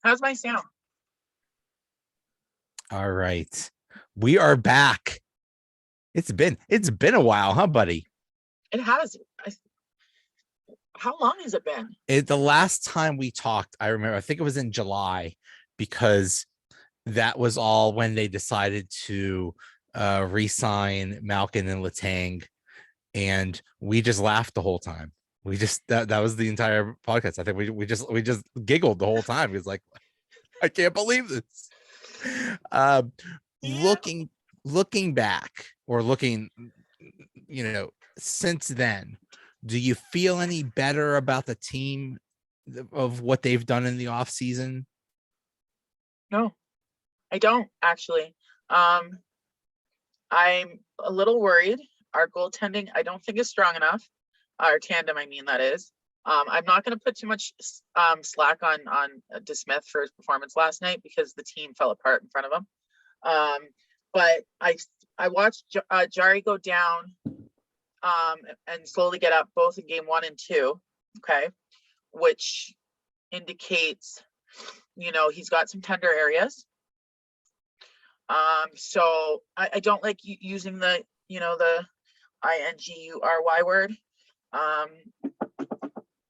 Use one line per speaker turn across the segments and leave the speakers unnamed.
How's my sound?
All right. We are back. It's been a while, huh, buddy?
It has. How long has it been?
The last time we talked, I remember, I think it was in July, because that was all when they decided to re-sign Malkin and Letang, and we just laughed the whole time. We just that was the entire podcast. I think we just giggled the whole time. It was like, I can't believe this. Uh,
Yeah.
looking looking back, or looking, since then, do you feel any better about the team of what they've done in the off season?
No, I don't actually. Um, I'm a little worried. Our goaltending, I don't think is strong enough. Our tandem, I mean, that is. I'm not going to put too much slack on DeSmith for his performance last night because the team fell apart in front of him. Um, but I watched Jari go down and slowly get up both in game 1 and 2. Okay, which indicates, he's got some tender areas. So I don't like using the INGURY word.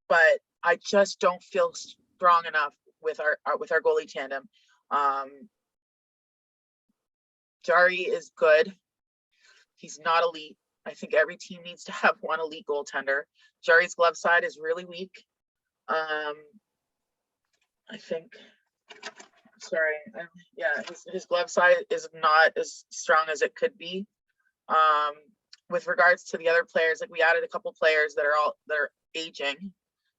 But I just don't feel strong enough with our goalie tandem. Jari is good. He's not elite. I think every team needs to have one elite goaltender. Jari's glove side is really weak. I think. Sorry. Yeah, his glove side is not as strong as it could be. With regards to the other players, like we added a couple players that are aging,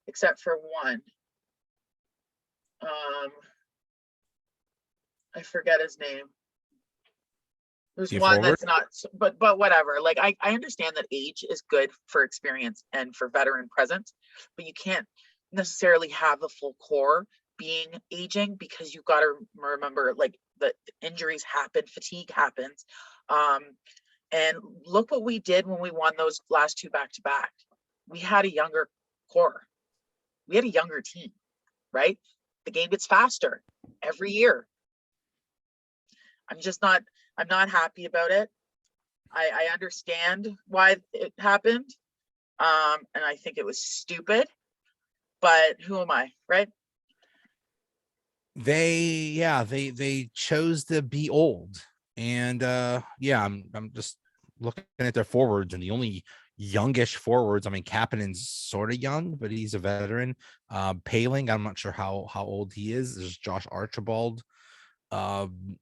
except for one. I forget his name. There's
You
one
forward?
that's not, but whatever. Like I understand that age is good for experience and for veteran presence, but you can't necessarily have the full core being aging, because you've got to remember, like, the injuries happen, fatigue happens. And look what we did when we won those last two back to back. We had a younger core. We had a younger team, right? The game gets faster every year. I'm not happy about it. I understand why it happened. And I think it was stupid, but who am I, right?
They chose to be old. And I'm just looking at their forwards, and the only youngish forwards, I mean, Kapanen's sort of young, but he's a veteran. Paling, I'm not sure how old he is. There's Josh Archibald. And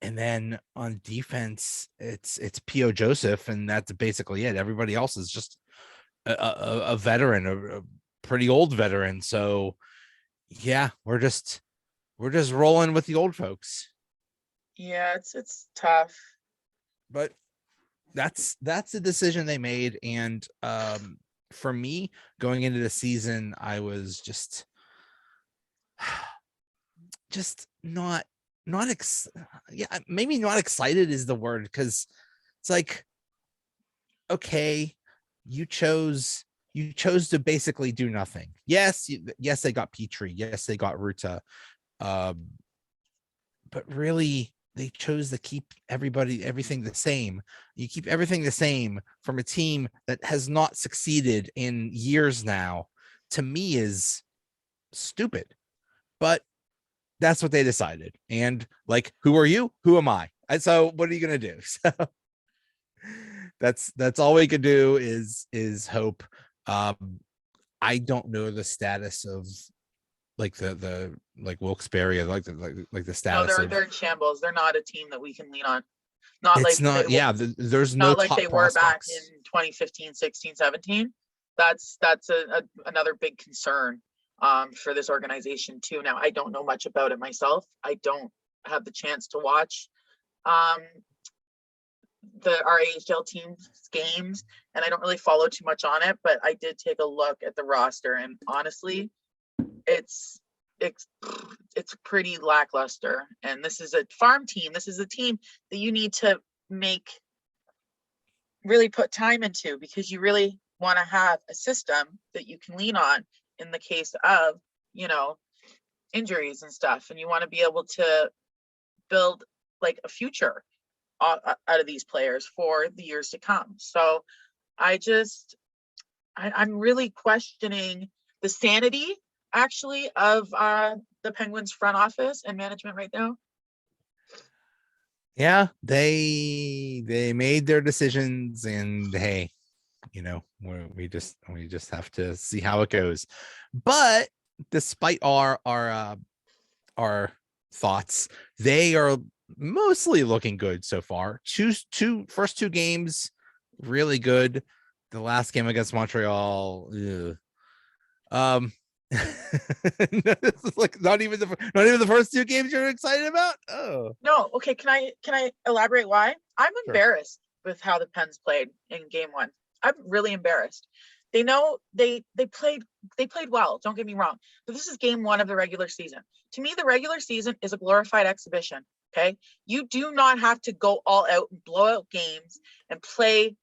then on defense, it's P.O. Joseph, and that's basically it. Everybody else is just a veteran, a pretty old veteran. So yeah, we're just rolling with the old folks.
Yeah, it's tough.
But that's the decision they made. And for me, going into the season, I was just maybe not excited is the word, because it's like, okay, you chose to basically do nothing. Yes, they got Petrie, yes, they got Ruta, um but really they chose to keep everything the same. You keep everything the same from a team that has not succeeded in years now, to me, is stupid. But that's what they decided. And, like, who are you? Who am I? And so what are you going to do? So that's all we could do is hope. I don't know the status of, like, the like Wilkes-Barre, like the
No,
status
they're
of.
in shambles. They're not a team that we can lean on. Not
It's
like they
not, yeah, there's no
not like they
top
were back in
prospects.
2015, 16, 17. That's another big concern for this organization too. Now, I don't know much about it myself. I don't have the chance to watch um the our AHL team's games, and I don't really follow too much on it, but I did take a look at the roster, and honestly, it's it's it's pretty lackluster. And this is a farm team. This is a team that you need to make really put time into, because you really want to have a system that you can lean on in the case of, you know, injuries and stuff, and you want to be able to build like a future out of these players for the years to come. So I'm really questioning the sanity actually of the Penguins front office and management right now.
Yeah, they made their decisions, and hey, we just have to see how it goes. But despite our thoughts, they are mostly looking good so far. First two games really good. The last game against Montreal, like not even the first two games you're excited about. Oh
no, okay. Can I elaborate why? I'm
sure.
embarrassed with how the Pens played in game one. I'm really embarrassed. They know they played well. Don't get me wrong, but this is game one of the regular season. To me, the regular season is a glorified exhibition. Okay, you do not have to go all out and blow out games and play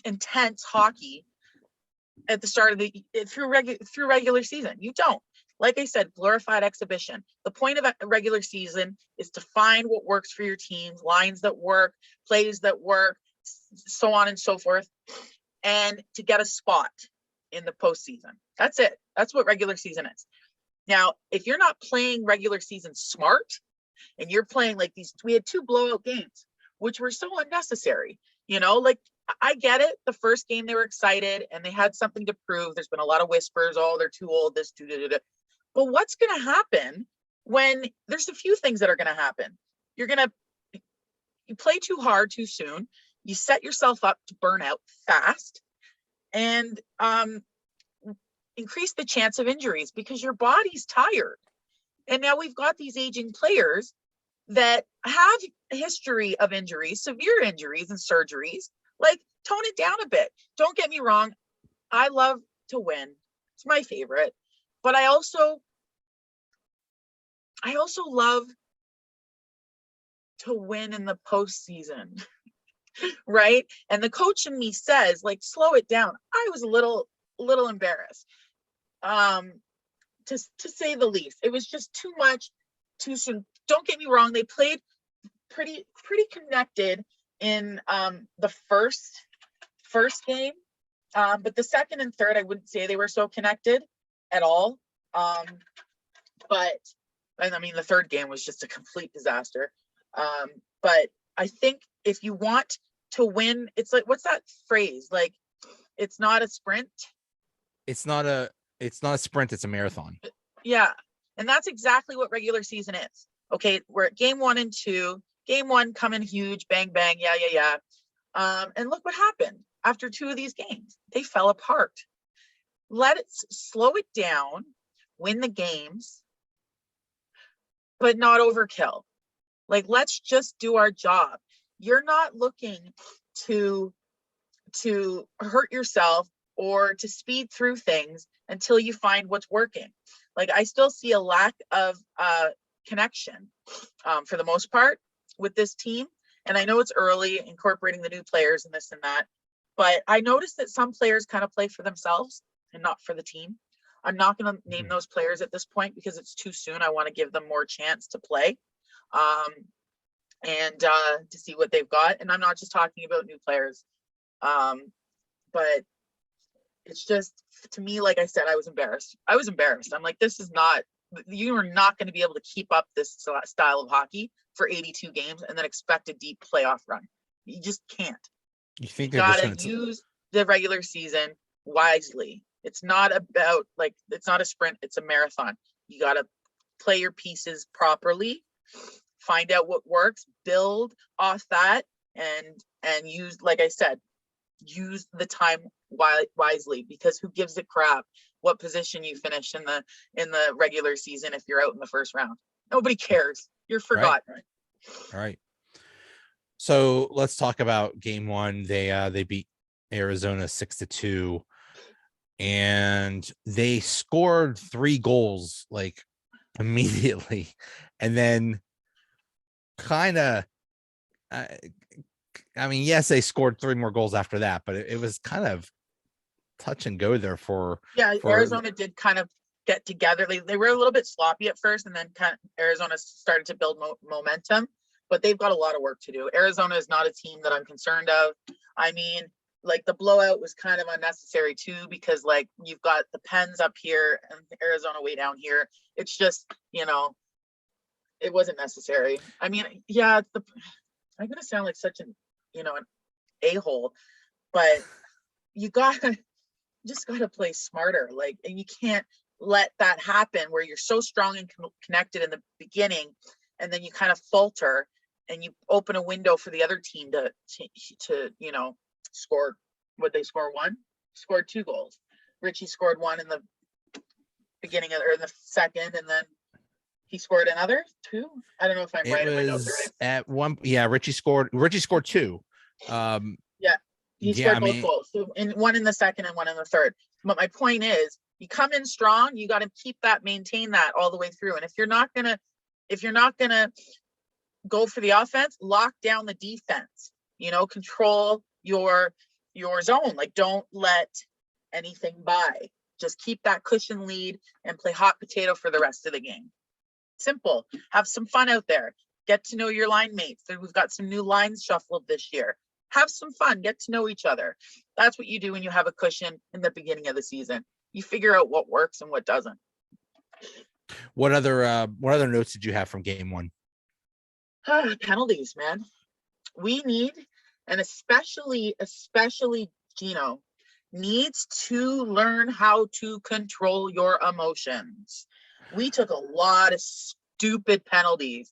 intense hockey at the start of the through regular season. You don't. Like I said, glorified exhibition. The point of a regular season is to find what works for your teams, lines that work, plays that work, so on and so forth, and to get a spot in the postseason. That's it. That's what regular season is. Now, if you're not playing regular season smart and you're playing like these, we had 2 blowout games, which were so unnecessary, like I get it. The first game they were excited and they had something to prove. There's been a lot of whispers, oh, they're too old, this, but what's going to happen when there's a few things that are going to happen? You play too hard too soon. You set yourself up to burn out fast and increase the chance of injuries because your body's tired. And now we've got these aging players that have a history of injuries, severe injuries and surgeries. Like, tone it down a bit. Don't get me wrong. I love to win. It's my favorite. But I also love to win in the postseason. Right? And the coach in me says, like, slow it down. I was a little embarrassed. To say the least. It was just too much too soon. Don't get me wrong, they played pretty connected in the first game. But the second and third, I wouldn't say they were so connected at all. But I mean, the third game was just a complete disaster. But I think if you want to win, it's like, what's that phrase? Like, it's not a sprint.
It's not a sprint, it's a marathon.
Yeah. And that's exactly what regular season is. Okay. We're at game 1 and 2. Game 1 coming huge, bang, bang. Yeah. And look what happened after 2 of these games. They fell apart. Let it slow it down, win the games, but not overkill. Like, let's just do our job. You're not looking to hurt yourself or to speed through things until you find what's working. Like, I still see a lack of connection for the most part with this team. And I know it's early, incorporating the new players and this and that, but I noticed that some players kind of play for themselves and not for the team. I'm not going to name those players at this point because it's too soon. I want to give them more chance to play and to see what they've got. And I'm not just talking about new players, but it's just, to me, like I said, I was embarrassed. I'm like, you are not going to be able to keep up this style of hockey for 82 games and then expect a deep playoff run. You just can't.
You think
you gotta use the regular season wisely. It's not about, like, it's not a sprint, it's a marathon. You gotta play your pieces properly, find out what works, build off that, and use, like I said, use the time wisely, because who gives a crap what position you finish in the regular season if you're out in the first round? Nobody cares. You're forgotten.
All right. So let's talk about game 1. They beat Arizona 6-2, and they scored 3 goals like immediately, and then kind of, I mean, yes, they scored 3 more goals after that, but it was kind of touch and go there for
Arizona did kind of get together. They were a little bit sloppy at first, and then kind of Arizona started to build momentum, but they've got a lot of work to do. Arizona is not a team that I'm concerned of. I mean, like the blowout was kind of unnecessary too, because like you've got the Pens up here and Arizona way down here. It's just, you know, it wasn't necessary. I mean, yeah, I'm gonna sound like such an, you know, an a-hole, but you just gotta play smarter. Like, and you can't let that happen where you're so strong and connected in the beginning, and then you kind of falter and you open a window for the other team to you know, score. Would they score one? Scored 2 goals. Richie scored 1 in the beginning of, or in the second, and then he scored another 2. I don't know if I'm right.
It
In my notes,
was
right?
at one. Yeah, Richie scored 2.
Yeah, he
Yeah,
scored both goals. So in 1 in the second and 1 in the third. But my point is, you come in strong, you got to keep that, maintain that all the way through. And if you're not gonna go for the offense, lock down the defense. You know, control your zone. Like, don't let anything by. Just keep that cushion lead and play hot potato for the rest of the game. Simple. Have some fun out there. Get to know your line mates. We've got some new lines shuffled this year. Have some fun. Get to know each other. That's what you do when you have a cushion in the beginning of the season. You figure out what works and what doesn't.
What other notes did you have from game 1?
Penalties, man. We need, and especially Gino needs to learn how to control your emotions. We took a lot of stupid penalties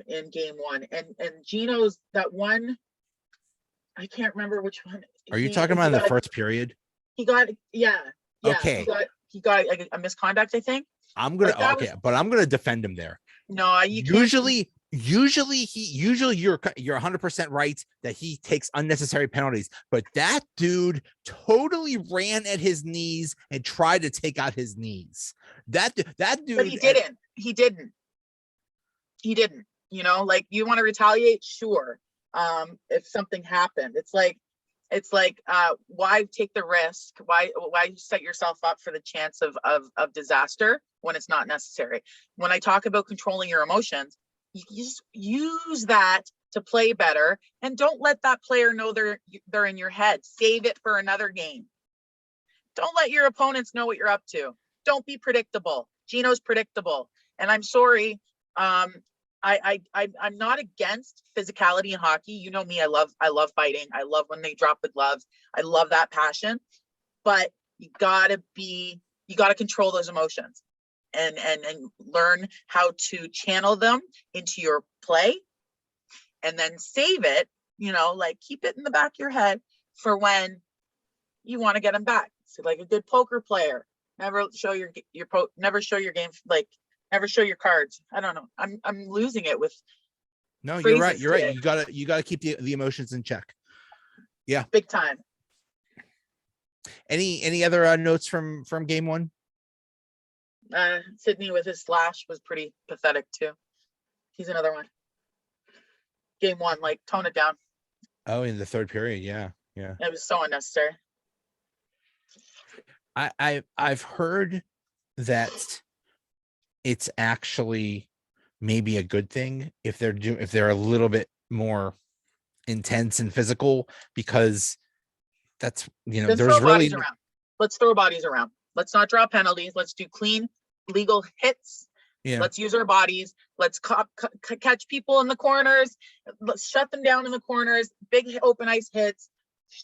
in game 1, and Gino's that one, I can't remember which one.
Are you talking about in the first period?
He got, yeah.
Okay.
He got a misconduct, I think.
I'm gonna but I'm gonna defend him there.
No,
usually you're 100% right that he takes unnecessary penalties, but that dude totally ran at his knees and tried to take out his knees. That dude.
But he didn't. You know, like, you want to retaliate, sure. If something happened, it's like why take the risk? Why set yourself up for the chance of disaster when it's not necessary? When I talk about controlling your emotions, you just use that to play better, and don't let that player know they're in your head. Save it for another game. Don't let your opponents know what you're up to. Don't be predictable. Gino's predictable, and I'm sorry. I'm not against physicality in hockey. You know me. I love fighting. I love when they drop the gloves. I love that passion. But you gotta control those emotions and learn how to channel them into your play, and then save it. You know, like, keep it in the back of your head for when you want to get them back. So, like a good poker player, never show your game, like, never show your cards. I don't know. I'm losing it with.
No, you're right. You're right. You gotta keep the emotions in check. Yeah.
Big time.
Any other notes from game 1?
Sydney with his slash was pretty pathetic too. He's another one. Game 1, like, tone it down.
Oh, in the third period. Yeah.
It was so unnecessary.
I've heard that it's actually maybe a good thing if they're a little bit more intense and physical, because that's, you know, there's really.
Let's throw bodies around. Let's not draw penalties. Let's do clean, legal hits.
Yeah.
Let's use our bodies. Let's catch people in the corners. Let's shut them down in the corners. Big open ice hits.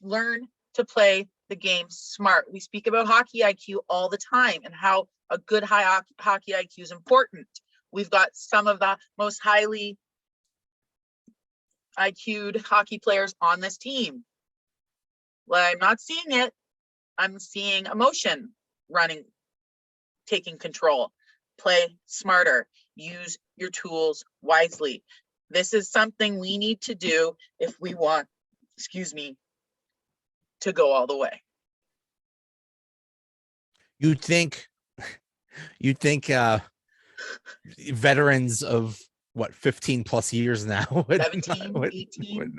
Learn to play the game smart. We speak about hockey IQ all the time, and how a good high hockey IQ is important. We've got some of the most highly IQ'd hockey players on this team. Well, I'm not seeing it. I'm seeing emotion running, taking control. Play smarter. Use your tools wisely. This is something we need to do if we want, to go all the way.
You'd think veterans of what, 15 plus years now
17, 18.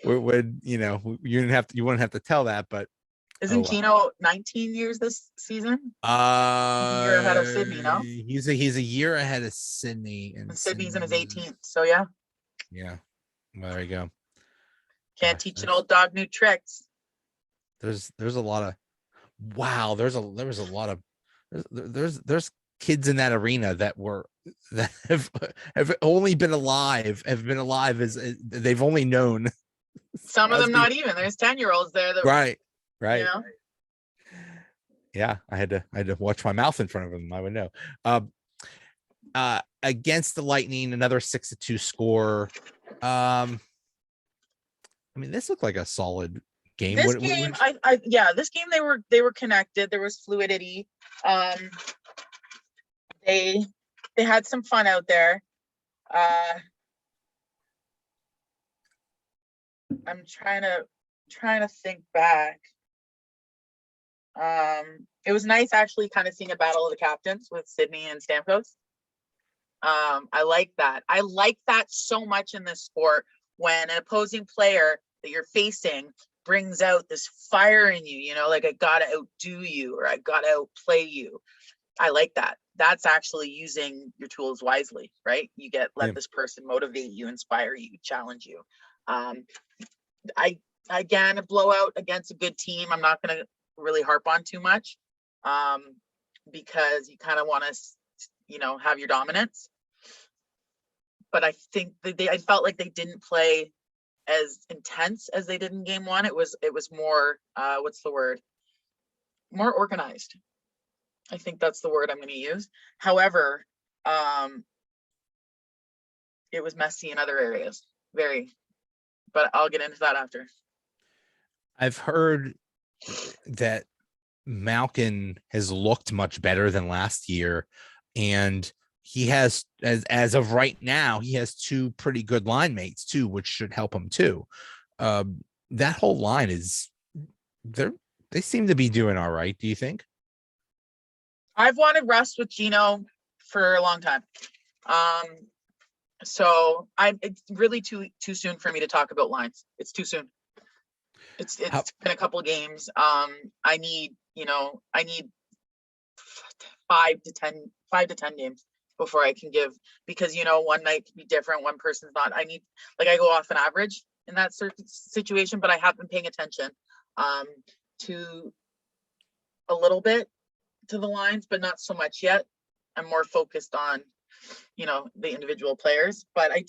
Would, you wouldn't have to tell that, but
Isn't Gino 19 years this season? He's a year ahead of Sydney, no?
He's a year ahead of Sydney,
And Sydney's in his 18th. So yeah,
Yeah, well, there you go.
can't teach an old dog new tricks.
There's a lot of wow. There was a lot of there's kids in that arena that have only been alive, as they've only known.
Some of them not even. There's 10-year-olds there that
Right.
you know.
Yeah, I had to watch my mouth in front of them. I would know. Against the Lightning, another 6-2 score. I mean, this looked like a solid game.
This game, this game they were connected. There was fluidity. They had some fun out there. I'm trying to think back. It was nice actually kind of seeing a battle of the captains with Sydney and Stamkos. I like that. I like that so much in this sport when an opposing player that you're facing brings out this fire in you, you know, like I gotta outdo you or I gotta outplay you. I like that. That's actually using your tools wisely, right? You let this person motivate you, inspire you, challenge you. Again, a blowout against a good team. I'm not going to really harp on too much because you kind of want to, have your dominance. But I think I felt like they didn't play as intense as they did in game one. It was more, what's the word? More organized. I think that's the word I'm going to use. However, it was messy in other areas, but I'll get into that after.
I've heard that Malkin has looked much better than last year, and he has, as of right now, he has two pretty good line mates too, which should help him too. That whole line they seem to be doing all right. Do you think?
I've wanted rest with Gino for a long time. So it's really too soon for me to talk about lines. It's too soon. It's been a couple of games. I need 5 to 10 games before I can give, because one night can be different. One person's not. I go off an average in that certain situation, but I have been paying attention to a little bit to the lines, but not so much yet. I'm more focused on the individual players, but I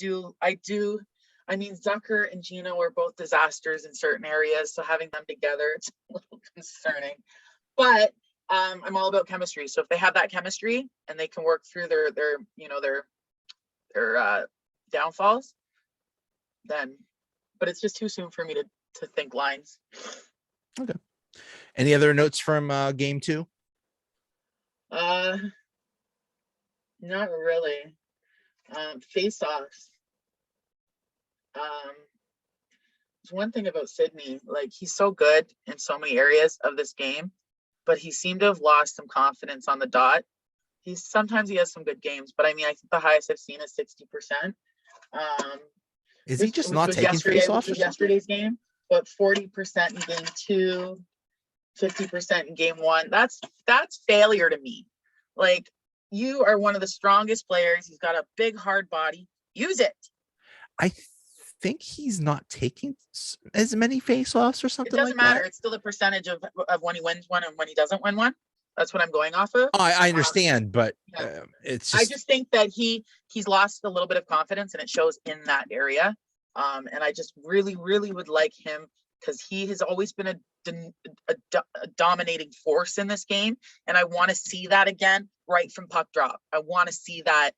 mean, Zucker and Gino are both disasters in certain areas, so having them together, it's a little concerning, but I'm all about chemistry. So if they have that chemistry and they can work through their downfalls, then, but it's just too soon for me to think lines.
Okay. Any other notes from game two?
Not really. Face-offs. There's one thing about Sydney, like he's so good in so many areas of this game, but he seemed to have lost some confidence on the dot. Sometimes he has some good games, but I mean, I think the highest I've seen is 60%.
Is he just not taking face-offs?
Yesterday's game, but 40% in game two, 50% in game one. That's failure to me. Like, you are one of the strongest players. He's got a big, hard body. Use it.
I think he's not taking as many face-offs or something. It
doesn't matter. It's still a percentage of when he wins one and when he doesn't win one. That's what I'm going off of.
Oh, I understand, but it's just...
I just think that he's lost a little bit of confidence, and it shows in that area. And I just really, really would like him, because he has always been a dominating force in this game, and I want to see that again right from puck drop. I want to see that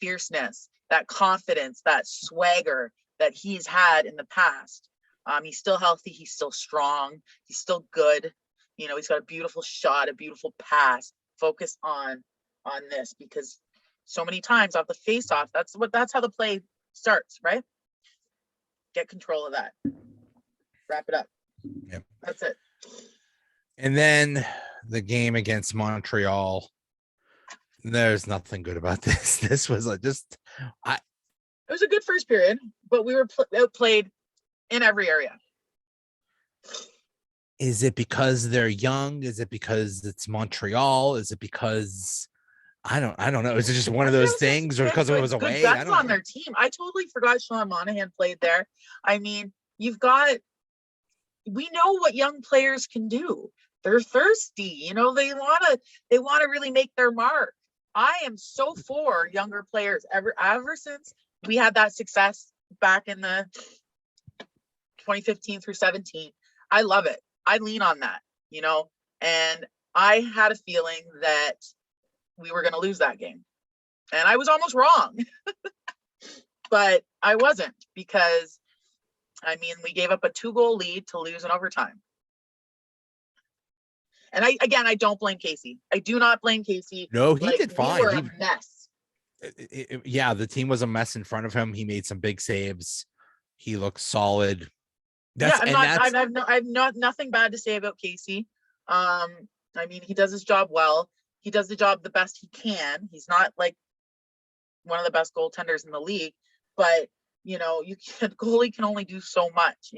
fierceness, that confidence, that swagger that he's had in the past. He's still healthy, he's still strong, he's still good. He's got a beautiful shot, a beautiful pass. Focus on this, because so many times off the face-off, that's how the play starts, right? Get control of that. Wrap it up.
Yep.
That's it.
And then the game against Montreal, there's nothing good about this. This was it
was a good first period, but we were outplayed in every area.
Is it because they're young? Is it because it's Montreal? Is it because I don't know. Is it just one
I
of
think
those
it was just
things or because it was
good
away? I
guns
don't
on
know.
their team. I totally forgot Sean Monahan played there. I mean, we know what young players can do. They're thirsty, they want to really make their mark. I am so for younger players ever since we had that success back in the 2015 through 17. I love it. I lean on that, and I had a feeling that we were going to lose that game. And I was almost wrong, but I wasn't, because we gave up a 2-goal lead to lose in overtime. And I don't blame Casey. I do not blame Casey.
No, he did
We
fine.
were a mess.
Yeah, the team was a mess in front of him. He made some big saves. He looked solid.
I have not nothing bad to say about Casey. He does his job well. He does the job the best he can. He's not like one of the best goaltenders in the league, but goalie can only do so much,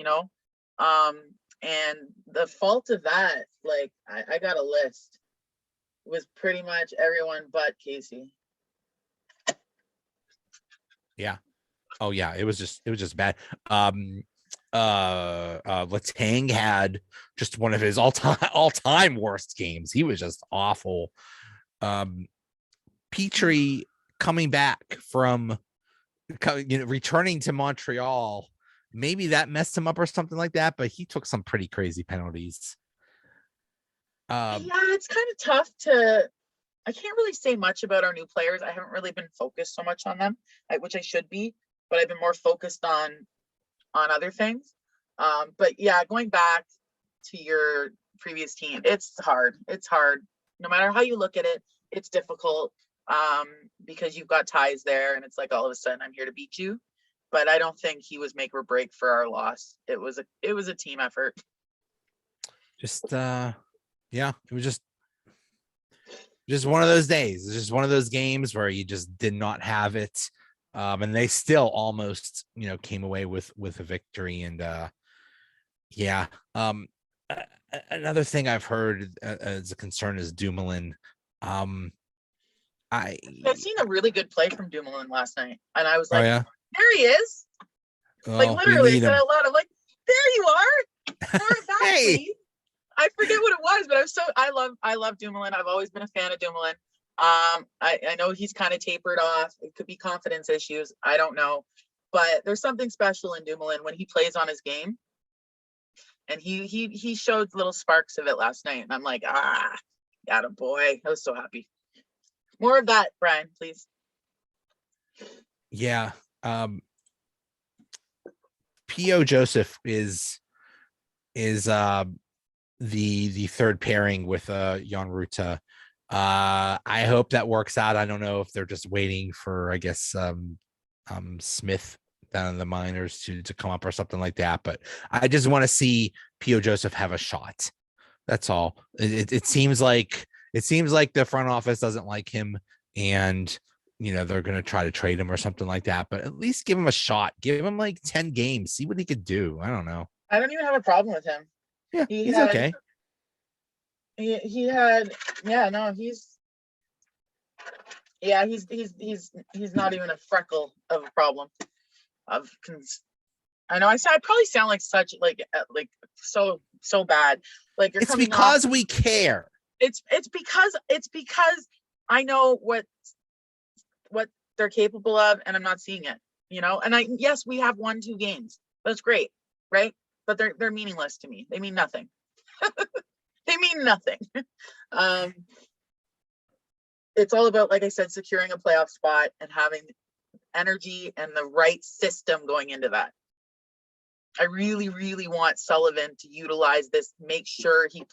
and the fault of that, I got a list, was pretty much everyone but Casey.
Yeah. Oh yeah, it was just bad. Letang had just one of his all-time worst games. He was just awful. Petrie coming back from returning to Montreal, maybe that messed him up or something like that, but he took some pretty crazy penalties.
Yeah, it's kind of tough to. I can't really say much about our new players. I haven't really been focused so much on them, which I should be, but I've been more focused on other things. But yeah, going back to your previous team, it's hard. It's hard. No matter how you look at it, it's difficult, because you've got ties there, and it's like all of a sudden I'm here to beat you. But I don't think he was make or break for our loss. It was a team effort.
Yeah, it was just one of those days. It's just one of those games where you just did not have it. And they still almost, came away with a victory. And yeah. Another thing I've heard as a concern is Dumoulin.
I've seen a really good play from Dumoulin last night, and I was
Oh
like,
yeah,
there he is. Literally, I said out loud, I'm like, there you are. More of that,
hey.
please. I forget what it was, but I love Dumoulin. I've always been a fan of Dumoulin. I know he's kind of tapered off. It could be confidence issues. I don't know, but there's something special in Dumoulin when he plays on his game, and he showed little sparks of it last night, and I'm like, got a boy. I was so happy. More of that, Brian, please.
Yeah. P.O. Joseph is the third pairing with Jan Ruta. I hope that works out. I don't know if they're just waiting for, I guess, Smith down in the minors to come up or something like that. But I just want to see P.O. Joseph have a shot. That's all. It seems like the front office doesn't like him, and they're going to try to trade him or something like that. But at least give him a shot. Give him like 10 games. See what he could do. I don't know.
I don't even have a problem with him.
Yeah, he's okay.
He had, yeah, no, he's not even a freckle of a problem. I know I probably sound like such like so bad. Like
it's because we care.
It's because I know what they're capable of, and I'm not seeing it. And yes, we have 1-2 games. That's great, right? But they're meaningless to me. They mean nothing. They mean nothing. It's all about, like I said, securing a playoff spot and having energy and the right system going into that. I really, really want Sullivan to utilize this, make sure he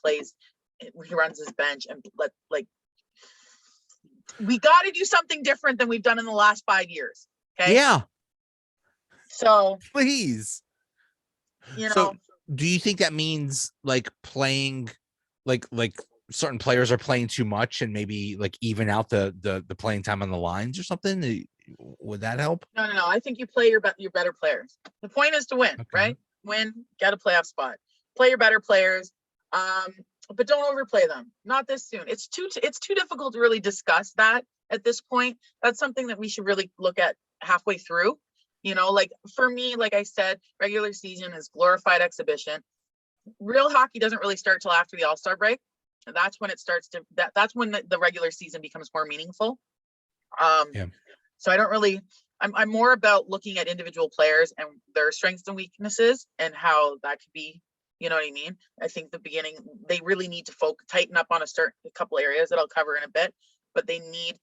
runs his bench, and we got to do something different than we've done in the last 5 years. Okay.
Yeah.
So
please. So do you think that means like playing like certain players are playing too much and maybe like even out the playing time on the lines or something? Would that help?
No. I think you play your better players. The point is to win, okay. Right? Win, get a playoff spot. Play your better players. But don't overplay them. Not this soon. It's too difficult to really discuss that at this point. That's something that we should really look at halfway through. You know, like for me, like I said, regular season is glorified exhibition. Real hockey doesn't really start till after the All-Star break. And that's when it starts to that's when the regular season becomes more meaningful.
Yeah.
So I don't really, I'm more about looking at individual players and their strengths and weaknesses and how that could be, you know what I mean? I think the beginning, they really need to tighten up on a couple areas that I'll cover in a bit, but they need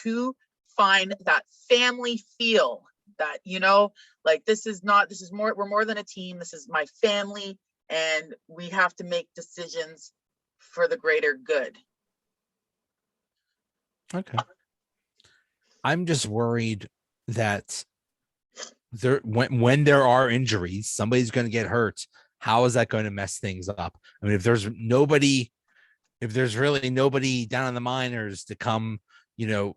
to find that family feel that, you know, like this is more, we're more than a team. This is my family, and we have to make decisions for the greater good.
Okay. I'm just worried that when there are injuries, somebody's going to get hurt. How is that going to mess things up? I mean, if there's really nobody down in the minors to come, you know,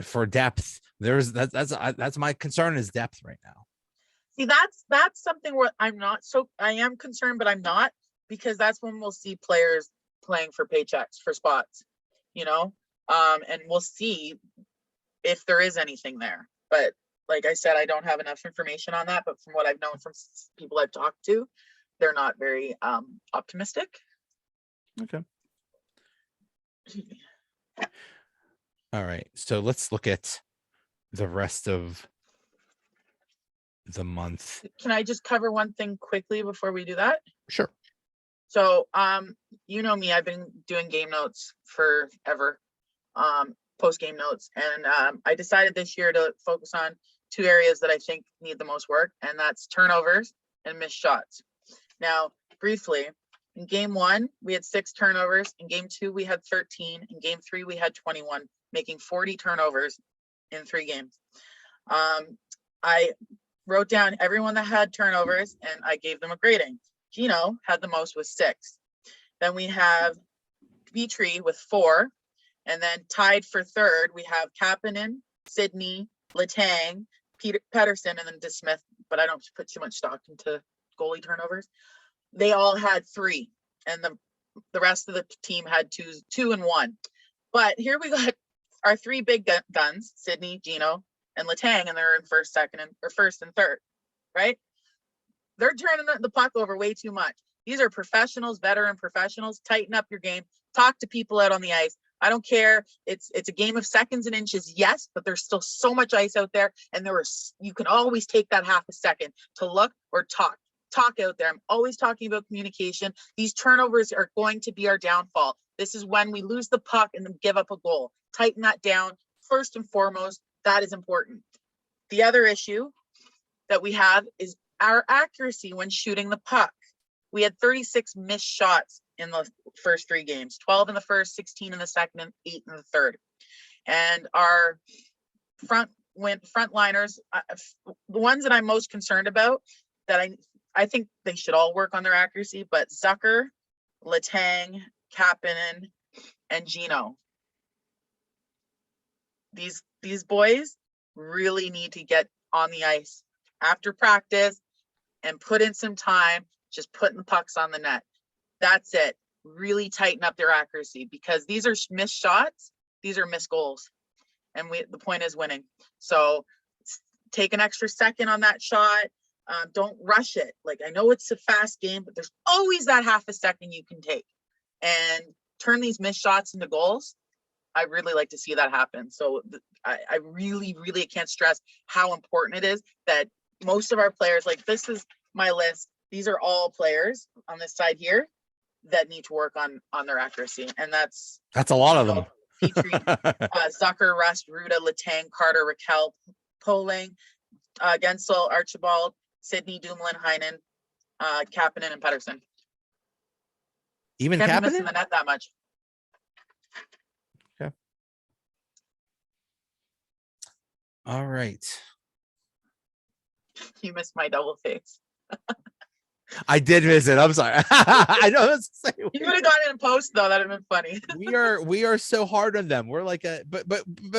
for depth, that's my concern is depth right now.
See, that's something where I am concerned, but I'm not, because that's when we'll see players playing for paychecks, for spots, you know, and we'll see if there is anything there. But like I said, I don't have enough information on that, but from what I've known from people I've talked to, they're not very optimistic.
Okay. All right. So let's look at the rest of the month.
Can I just cover one thing quickly before we do that?
Sure.
So, you know me, I've been doing game notes forever, post game notes. And I decided this year to focus on 2 areas that I think need the most work, and that's turnovers and missed shots. Now, briefly, in game 1, we had 6 turnovers. In game 2, we had 13. In game 3, we had 21, making 40 turnovers in 3 games. I wrote down everyone that had turnovers and I gave them a grading. Gino had the most with 6. Then we have Petrie with 4. And then tied for 3rd, we have Kapanen, Sidney, Letang, Pedersen, and then DeSmith, but I don't put too much stock into goalie turnovers. They all had 3, and the rest of the team had 2 and 1. But here we got our 3 big guns, Sidney, Gino, and Letang, and they're in first and third, right? They're turning the puck over way too much. These are professionals, veteran professionals. Tighten up your game. Talk to people out on the ice. I don't care. It's a game of seconds and inches, yes, but there's still so much ice out there, and you can always take that half a second to look or talk out there. I'm always talking about communication. These turnovers are going to be our downfall. This is when we lose the puck and then give up a goal. Tighten that down first and foremost. That is important. The other issue that we have is our accuracy when shooting the puck. We had 36 missed shots in the first 3 games, 12 in the first, 16 in the second, and 8 in the third. And our frontliners, the ones that I'm most concerned about, that I think they should all work on their accuracy, but Zucker, Letang, Kapanen, and Gino. These boys really need to get on the ice after practice and put in some time, just putting the pucks on the net. That's it. Really tighten up their accuracy, because these are missed shots. These are missed goals. And the point is winning. So take an extra second on that shot. Don't rush it. Like, I know it's a fast game, but there's always that half a second you can take and turn these missed shots into goals. I really like to see that happen. So I really, really can't stress how important it is that most of our players, like, this is my list. These are all players on this side here that need to work on their accuracy. And that's
a lot of them.
Petrie, Zucker, Rust, Ruda, Letang, Carter, Raquel, Poling, Gensel, Archibald, Sidney, Dumoulin, Heinen, Kapanen, and Pedersen.
Even
Can't
Kapanen?
be missing the net that much.
Okay. All right.
You missed my double face.
I did miss it. I'm sorry. I know.
You would have got it in post though. That'd have been funny.
we are so hard on them. We're like but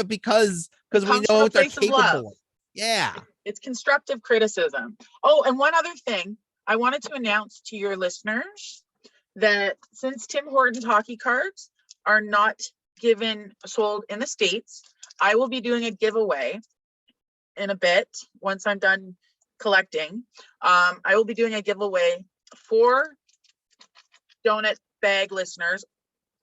because we
Comes
know
from a
what they're
place of love.
capable of. Yeah.
It's constructive criticism. Oh, and one other thing I wanted to announce to your listeners that since Tim Hortons hockey cards are not sold in the States, I will be doing a giveaway in a bit once I'm done collecting. I will be doing a giveaway for donut bag listeners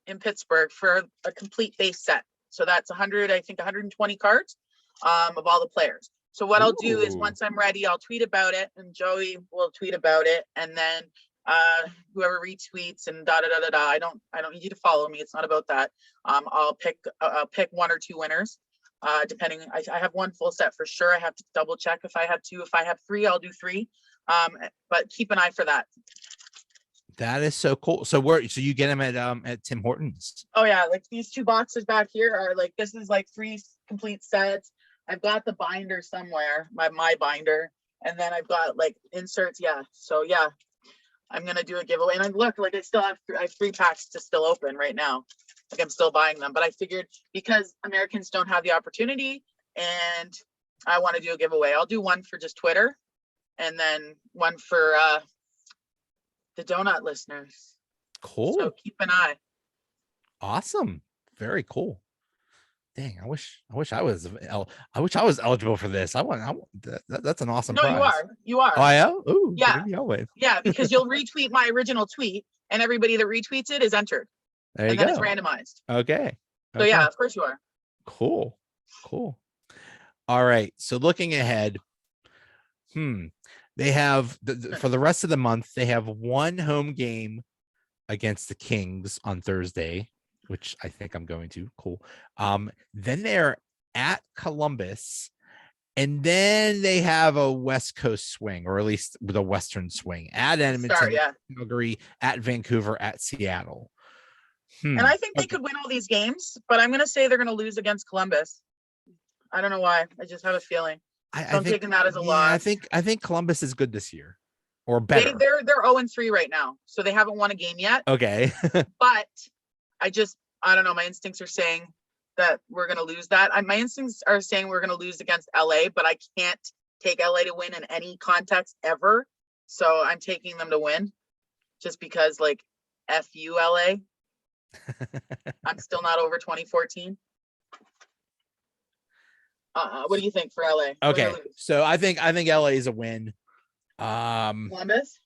in Pittsburgh for a complete base set. So that's 120 cards of all the players. So what I'll do is once I'm ready, I'll tweet about it, and Joey will tweet about it, and then whoever retweets and da da da da da. I don't need you to follow me. It's not about that. I'll pick one or two winners. Depending, I have one full set for sure. I have to double check if I have two. If I have three, I'll do three. But keep an eye for that.
That is so cool. So so you get them at Tim Hortons?
Oh yeah, like these two boxes back here are like, this is like 3 complete sets. I've got the binder somewhere, my binder, and then I've got like inserts. Yeah, so yeah, I'm gonna do a giveaway. And I look, like I still have I have 3 packs to still open right now. Like I'm still buying them, but I figured because Americans don't have the opportunity and I want to do a giveaway, I'll do one for just Twitter and then one for the donut listeners.
Cool.
So keep an eye.
Awesome. Very cool. Dang, I wish I was eligible for this. That's an awesome
No,
prize.
you are.
Oh, yeah. Ooh,
yeah.
Always.
Yeah, because you'll retweet my original tweet and everybody that retweets it is entered.
There you
and
go.
then it's randomized.
Okay.
So yeah, of course you are.
Cool. All right. So looking ahead, they have for the rest of the month, they have one home game against the Kings on Thursday, which I think I'm going to. Cool. Then they're at Columbus, and then they have a West Coast swing, or at least with a Western swing at Edmonton, Calgary, at Vancouver, at Seattle.
And I think they could win all these games, but I'm going to say they're going to lose against Columbus. I don't know why. I just have a feeling. I'm taking that as a loss.
I think Columbus is good this year, or better.
They're 0-3 right now, so they haven't won a game yet.
Okay.
But I don't know. My instincts are saying that we're going to lose that. My instincts are saying we're going to lose against LA, but I can't take LA to win in any context ever. So I'm taking them to win just because, like, F you, LA. I'm still not over 2014. What do you think for LA?
Okay, so I think LA is a win.
Columbus?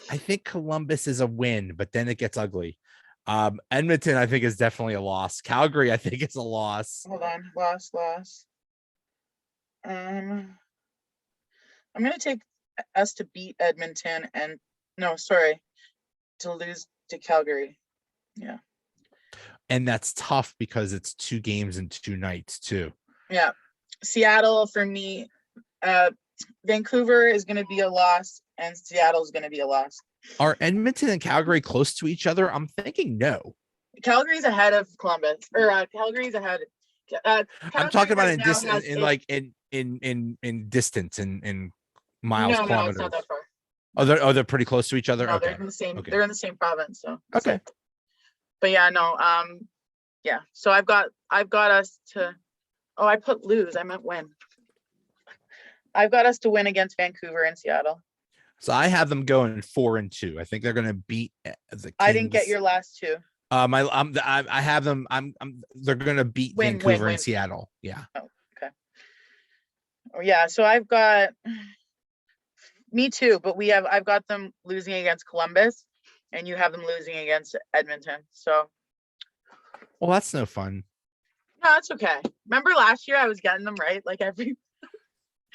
I think Columbus is a win, but then it gets ugly. Edmonton, I think, is definitely a loss. Calgary, I think, is a loss.
Hold on, loss. I'm gonna take us to beat Edmonton to lose to Calgary. Yeah.
And that's tough because it's 2 games and 2 nights too.
Yeah. Seattle for me, Vancouver is going to be a loss and Seattle is going to be a loss.
Are Edmonton and Calgary close to each other? I'm thinking no.
Calgary's ahead of Columbus, or Calgary's ahead.
I'm talking about in distance, in distance, in miles, kilometers. No, it's not that far. They're pretty close to each other.
No,
okay.
They're in the same. Okay. They're in the same province. So
okay.
But yeah, no. Yeah. So I've got us to. Oh, I put lose. I meant win. I've got us to win against Vancouver and Seattle.
So I have them going 4-2. I think they're going to beat the Kings.
I didn't get your last 2.
I have them. They're going to beat Vancouver and Seattle. Yeah.
Oh, okay. Oh, yeah. So I've got me too, but I've got them losing against Columbus, and you have them losing against Edmonton. So.
Well, that's no fun.
No, it's okay. Remember last year I was getting them right, like every.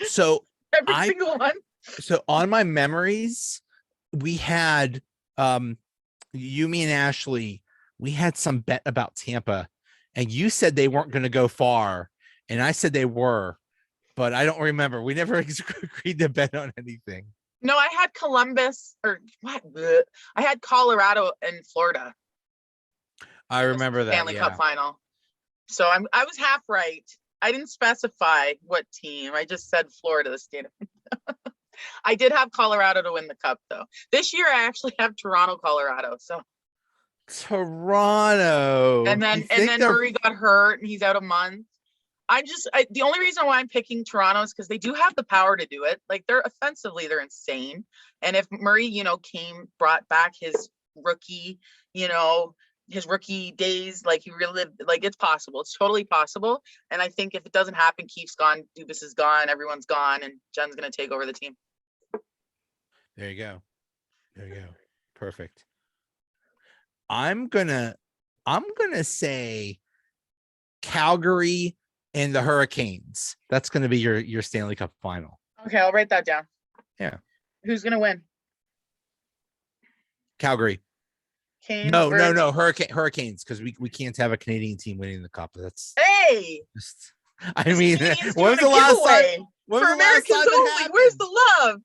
So
every single one.
So on my memories, we had you, me, and Ashley. We had some bet about Tampa, and you said they weren't going to go far, and I said they were, but I don't remember. We never agreed to bet on anything.
No, I had Columbus or what? I had Colorado and Florida.
I remember that
Stanley Cup final. So I was half right. I didn't specify what team. I just said Florida, the state of. I did have Colorado to win the cup, though. This year, I actually have Toronto, Colorado. So
Toronto,
and then Murray got hurt, and he's out a month. The only reason why I'm picking Toronto is because they do have the power to do it. Like they're offensively, they're insane. And if Murray, brought back his rookie, his rookie days, like he really like it's possible. It's totally possible. And I think if it doesn't happen, Keefe's gone, Dubas is gone, everyone's gone, and Jen's gonna take over the team.
There you go. There you go. Perfect. I'm gonna say Calgary and the Hurricanes. That's gonna be your Stanley Cup final.
Okay, I'll write that down.
Yeah.
Who's gonna win?
Calgary.
Canes.
No. Hurricanes, because we can't have a Canadian team winning the cup. That's
Hey.
just, I mean,
Canadians
when was
doing
the
a
last
giveaway
time? When
for
was the last
Americans
time it
only?
happened?
Where's the love?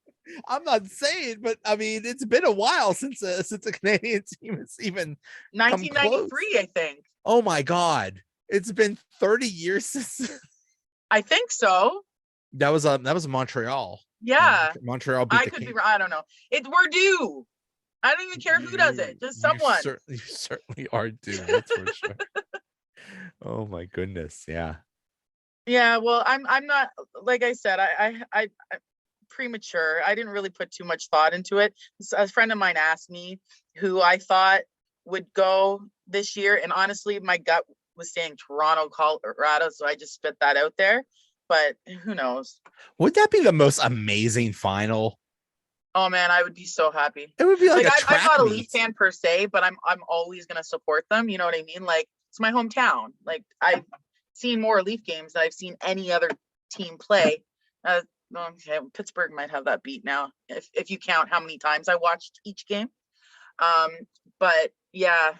I'm not saying, but I mean, it's been a while since a Canadian team has even come close.
1993, I think.
Oh my God. It's been 30 years since
I think so.
that was Montreal.
Yeah.
Montreal beat
I
the
could be
King.
wrong. I don't know. We're due. I don't even care who does it. Just someone.
You certainly are due. That's for sure. Oh my goodness. Yeah.
Yeah. Well, I'm not, like I said, I premature. I didn't really put too much thought into it. A friend of mine asked me who I thought would go this year. And honestly, my gut was saying Toronto, Colorado. So I just spit that out there, but who knows?
Would that be the most amazing final?
Oh man, I would be so happy.
It would be like
I'm not a Leaf
meet.
fan per se, but I'm always gonna support them. You know what I mean? Like it's my hometown. Like I've seen more Leaf games than I've seen any other team play. Okay, Pittsburgh might have that beat now if you count how many times I watched each game. But yeah,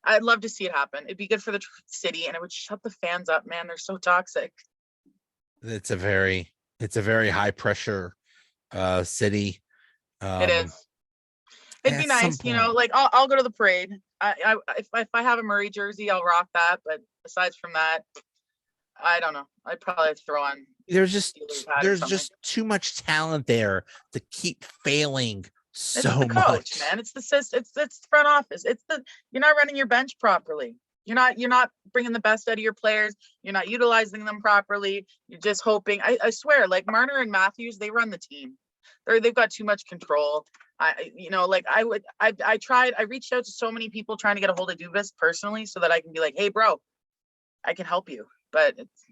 I'd love to see it happen. It'd be good for the city, and it would shut the fans up. Man, they're so toxic.
It's a very high pressure city.
It is. It'd be nice, like I'll go to the parade. If I have a Murray jersey, I'll rock that. But besides from that, I don't know. I'd probably throw on.
There's just too much talent there to keep failing so
it's the coach,
much.
Man. It's the front office. You're not running your bench properly. You're not bringing the best out of your players. You're not utilizing them properly. You're just hoping. I swear, like Marner and Matthews, they run the team. They've got too much control. I reached out to so many people trying to get a hold of Dubas personally so that I can be like, hey bro, I can help you. But it's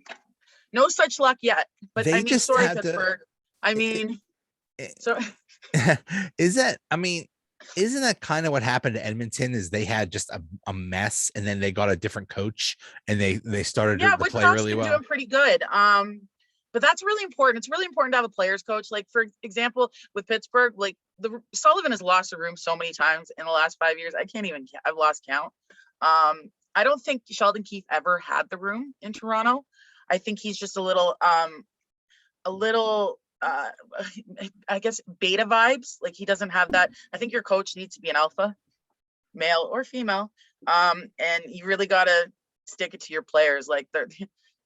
no such luck yet. But
they
sorry, Pittsburgh.
Isn't that kind of what happened to Edmonton? Is they had just a mess, and then they got a different coach, and they started to play really well.
Doing pretty good. But that's really important. It's really important to have a players coach. Like for example, with Pittsburgh, like Sullivan has lost the room so many times in the last 5 years. I've lost count. I don't think Sheldon Keefe ever had the room in Toronto. I think he's just a little I guess beta vibes. Like he doesn't have that. I think your coach needs to be an alpha, male or female. And you really got to stick it to your players. Like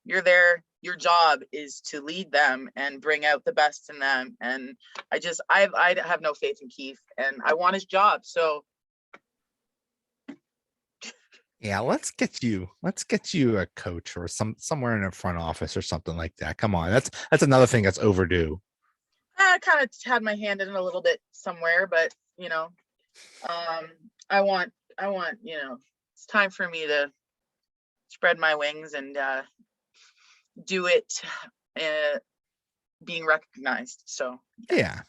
you're there. Your job is to lead them and bring out the best in them. And I have no faith in Keefe, and I want his job. So
yeah, let's get you a coach or somewhere in a front office or something like that. Come on, that's another thing that's overdue.
I kind of had my hand in it a little bit somewhere, but I want it's time for me to spread my wings and do it being recognized. So
yeah.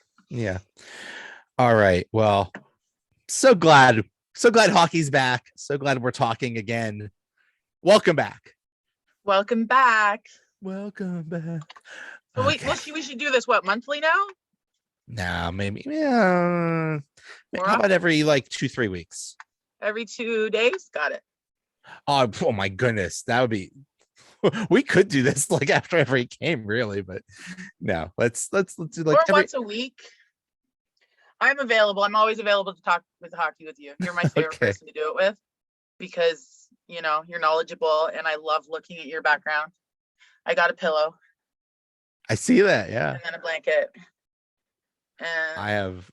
All right, well, so glad hockey's back. So glad we're talking again. Welcome back.
So
Okay.
we should do this monthly now?
No, maybe. Yeah. How about every 2-3 weeks?
Every 2 days? Got it.
Oh my goodness. That would be we could do this after every game, really, but no, let's do
once a week. I'm available. I'm always available to talk with hockey with you. You're my favorite person to do it with because you're knowledgeable and I love looking at your background. I got a pillow.
I see that, yeah.
And then a blanket. And
I have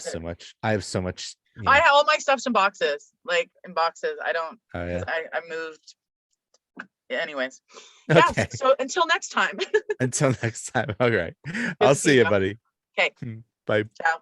so much. I have so much.
I have all my stuff's in boxes. In boxes. I don't.
Oh yeah.
I moved. Anyways.
Okay.
Yeah. So until next time.
All right. I'll see you, buddy.
Okay.
Bye.
Ciao.